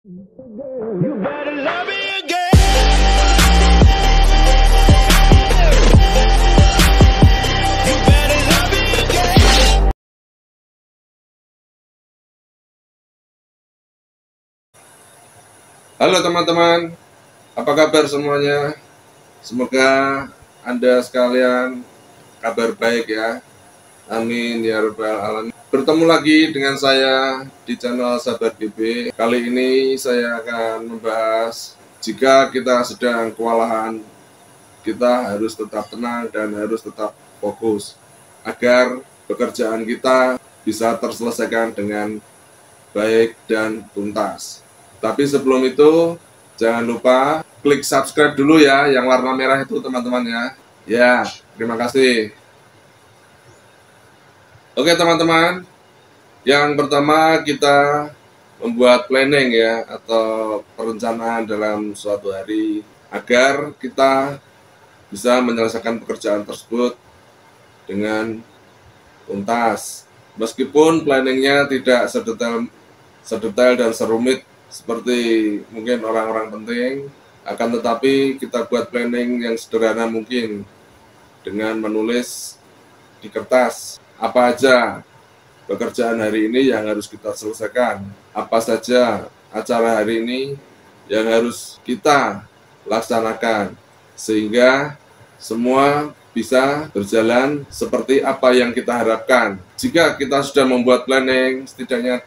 You better love me again. You better love me again. Halo teman-teman, apa kabar semuanya? Semoga Anda sekalian kabar baik ya. Amin ya rabbal alamin. Bertemu lagi dengan saya di channel Sahabat GB. Kali ini saya akan membahas jika kita sedang kewalahan, kita harus tetap tenang dan harus tetap fokus agar pekerjaan kita bisa terselesaikan dengan baik dan tuntas. Tapi sebelum itu, jangan lupa klik subscribe dulu ya, yang warna merah itu teman-teman ya. Ya, terima kasih. Oke teman-teman, yang pertama kita membuat planning ya, atau perencanaan dalam suatu hari agar kita bisa menyelesaikan pekerjaan tersebut dengan tuntas. Meskipun planningnya tidak sedetail dan serumit seperti mungkin orang-orang penting, akan tetapi kita buat planning yang sederhana mungkin dengan menulis di kertas apa aja pekerjaan hari ini yang harus kita selesaikan, apa saja acara hari ini yang harus kita laksanakan, sehingga semua bisa berjalan seperti apa yang kita harapkan. Jika kita sudah membuat planning, setidaknya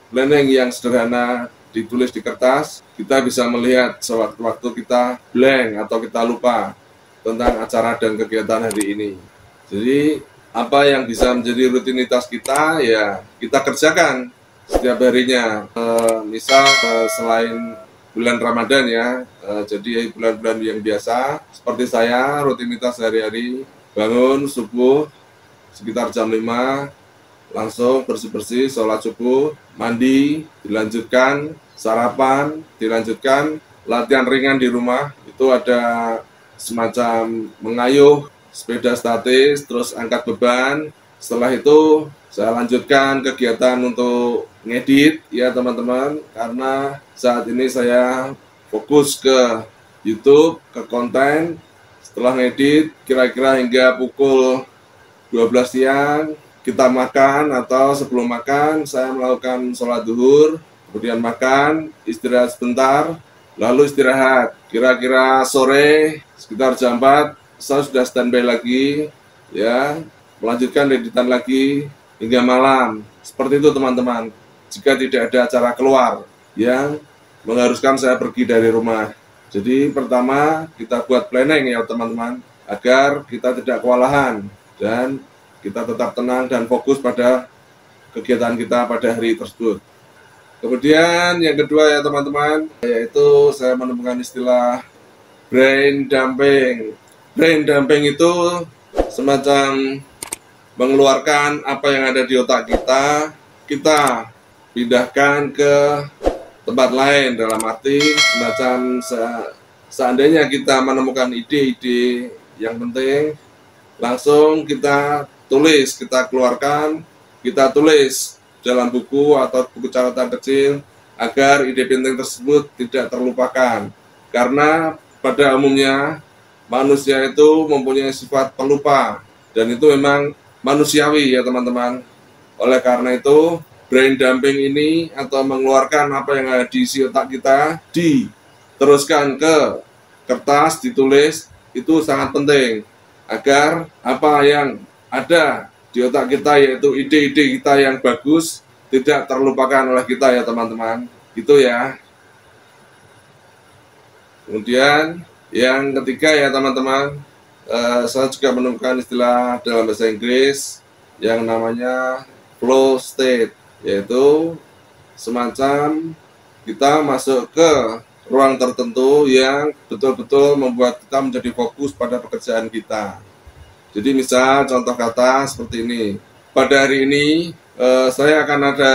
planning yang sederhana ditulis di kertas, kita bisa melihat sewaktu-waktu kita blank atau kita lupa tentang acara dan kegiatan hari ini. Jadi apa yang bisa menjadi rutinitas kita ya kita kerjakan setiap harinya. Misal selain bulan Ramadan ya, jadi bulan-bulan yang biasa seperti saya, rutinitas sehari-hari bangun subuh sekitar jam 5, langsung bersih-bersih, sholat subuh, mandi, dilanjutkan sarapan, dilanjutkan latihan ringan di rumah. Itu ada semacam mengayuh, sepeda statis, terus angkat beban. Setelah itu saya lanjutkan kegiatan untuk ngedit ya teman-teman, karena saat ini saya fokus ke YouTube, ke konten. Setelah ngedit kira-kira hingga pukul 12 siang kita makan, atau sebelum makan saya melakukan sholat zuhur, kemudian makan, istirahat sebentar, lalu istirahat. Kira-kira sore sekitar jam 4 saya sudah standby lagi ya, melanjutkan editan lagi hingga malam. Seperti itu teman-teman, jika tidak ada acara keluar yang mengharuskan saya pergi dari rumah. Jadi pertama kita buat planning ya teman-teman, agar kita tidak kewalahan dan kita tetap tenang dan fokus pada kegiatan kita pada hari tersebut. Kemudian yang kedua ya teman-teman, yaitu saya menemukan istilah brain dumping. Brain dumping itu semacam mengeluarkan apa yang ada di otak kita pindahkan ke tempat lain, dalam arti semacam seandainya kita menemukan ide-ide yang penting, langsung kita tulis, kita keluarkan, kita tulis dalam buku atau buku catatan kecil agar ide penting tersebut tidak terlupakan. Karena pada umumnya manusia itu mempunyai sifat pelupa, dan itu memang manusiawi ya teman-teman. Oleh karena itu brain dumping ini, atau mengeluarkan apa yang ada di isi otak kita, diteruskan ke kertas, ditulis, itu sangat penting agar apa yang ada di otak kita, yaitu ide-ide kita yang bagus, tidak terlupakan oleh kita ya teman-teman. Itu ya. Kemudian yang ketiga ya teman-teman, saya juga menemukan istilah dalam bahasa Inggris yang namanya flow state, yaitu semacam kita masuk ke ruang tertentu yang betul-betul membuat kita menjadi fokus pada pekerjaan kita. Jadi misal contoh kata seperti ini, pada hari ini saya akan ada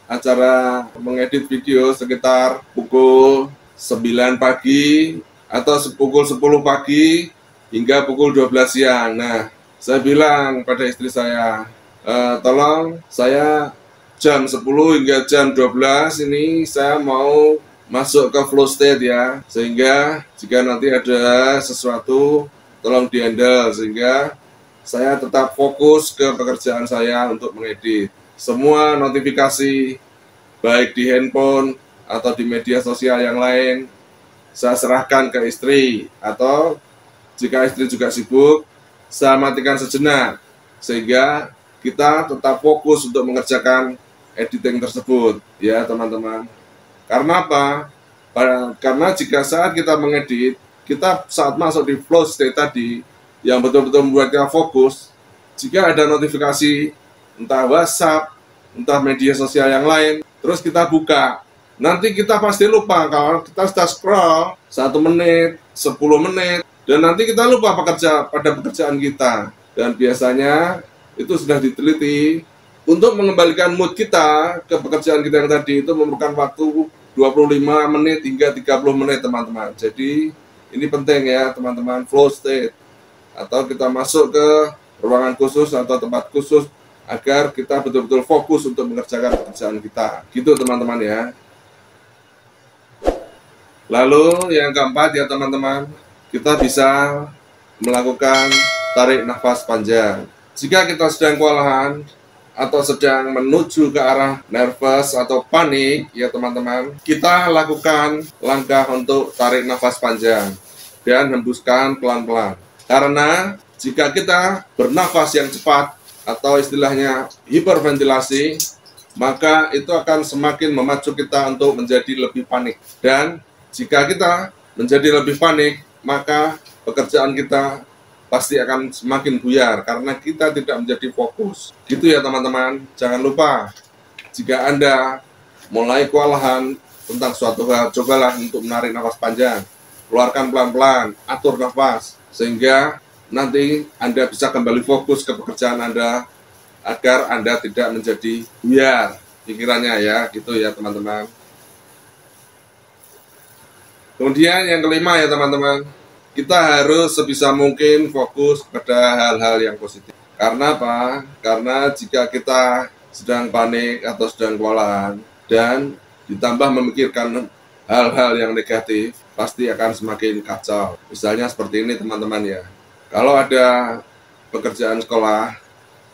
acara mengedit video sekitar pukul 9 pagi atau pukul 10 pagi hingga pukul 12 siang. Nah, saya bilang pada istri saya, tolong saya jam 10 hingga jam 12 ini saya mau masuk ke flow state ya, sehingga jika nanti ada sesuatu tolong dihandle sehingga saya tetap fokus ke pekerjaan saya untuk mengedit. Semua notifikasi baik di handphone atau di media sosial yang lain saya serahkan ke istri, atau jika istri juga sibuk saya matikan sejenak sehingga kita tetap fokus untuk mengerjakan editing tersebut ya teman-teman. Karena apa? Karena jika saat kita mengedit, kita saat masuk di flow state tadi yang betul-betul membuat kita fokus, jika ada notifikasi entah WhatsApp, entah media sosial yang lain, terus kita buka, nanti kita pasti lupa kalau kita sudah scroll 1 menit, 10 menit, dan nanti kita lupa pada pekerjaan kita. Dan biasanya itu sudah diteliti untuk mengembalikan mood kita ke pekerjaan kita yang tadi itu memerlukan waktu 25 menit hingga 30 menit teman-teman. Jadi ini penting ya teman-teman, flow state atau kita masuk ke ruangan khusus atau tempat khusus agar kita betul-betul fokus untuk mengerjakan pekerjaan kita. Gitu teman-teman ya. Lalu yang keempat ya teman-teman, kita bisa melakukan tarik nafas panjang. Jika kita sedang kewalahan atau sedang menuju ke arah nervous atau panik ya teman-teman, kita lakukan langkah untuk tarik nafas panjang dan hembuskan pelan-pelan. Karena jika kita bernafas yang cepat atau istilahnya hiperventilasi, maka itu akan semakin memacu kita untuk menjadi lebih panik. Dan jika kita menjadi lebih panik, maka pekerjaan kita pasti akan semakin buyar karena kita tidak menjadi fokus. Gitu ya teman-teman. Jangan lupa, jika Anda mulai kewalahan tentang suatu hal, cobalah untuk menarik nafas panjang. Keluarkan pelan-pelan, atur nafas, sehingga nanti Anda bisa kembali fokus ke pekerjaan Anda agar Anda tidak menjadi buyar pikirannya ya. Gitu ya teman-teman. Kemudian yang kelima ya teman-teman, kita harus sebisa mungkin fokus pada hal-hal yang positif. Karena apa? Karena jika kita sedang panik atau sedang kewalahan dan ditambah memikirkan hal-hal yang negatif, pasti akan semakin kacau. Misalnya seperti ini teman-teman ya. Kalau ada pekerjaan sekolah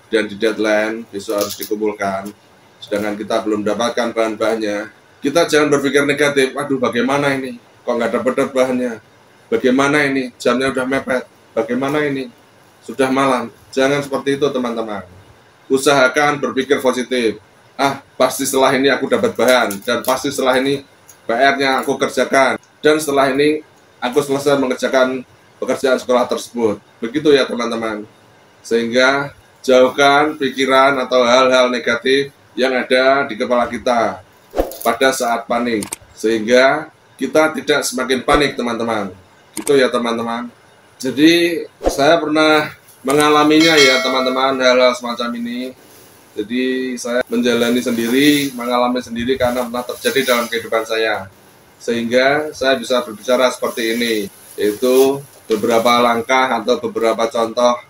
dan di deadline besok harus dikumpulkan, sedangkan kita belum mendapatkan bahan-bahannya, kita jangan berpikir negatif. Aduh bagaimana ini? Kok nggak dapat bahannya? Bagaimana ini? Jamnya udah mepet. Bagaimana ini? Sudah malam. Jangan seperti itu teman-teman. Usahakan berpikir positif. Pasti setelah ini aku dapat bahan. Dan pasti setelah ini PR-nya aku kerjakan. Dan setelah ini aku selesai mengerjakan pekerjaan sekolah tersebut. Begitu ya teman-teman. Sehingga jauhkan pikiran atau hal-hal negatif yang ada di kepala kita pada saat panik. Sehingga kita tidak semakin panik teman-teman. Gitu ya teman-teman. Jadi saya pernah mengalaminya ya teman-teman, hal-hal semacam ini. Jadi saya menjalani sendiri, mengalami sendiri karena pernah terjadi dalam kehidupan saya. Sehingga saya bisa berbicara seperti ini, yaitu beberapa langkah atau beberapa contoh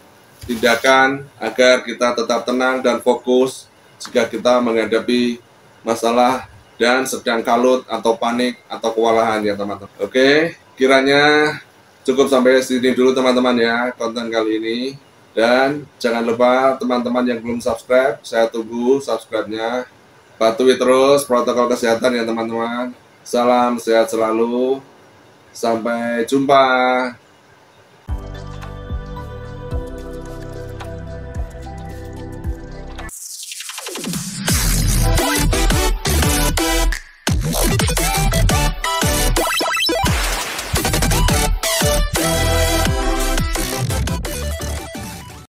tindakan agar kita tetap tenang dan fokus jika kita menghadapi masalah dan sedang kalut atau panik atau kewalahan ya teman-teman. Oke, kiranya cukup sampai sini dulu teman-teman ya konten kali ini. Dan jangan lupa teman-teman yang belum subscribe, saya tunggu subscribe-nya. Patuhi terus protokol kesehatan ya teman-teman. Salam sehat selalu. Sampai jumpa.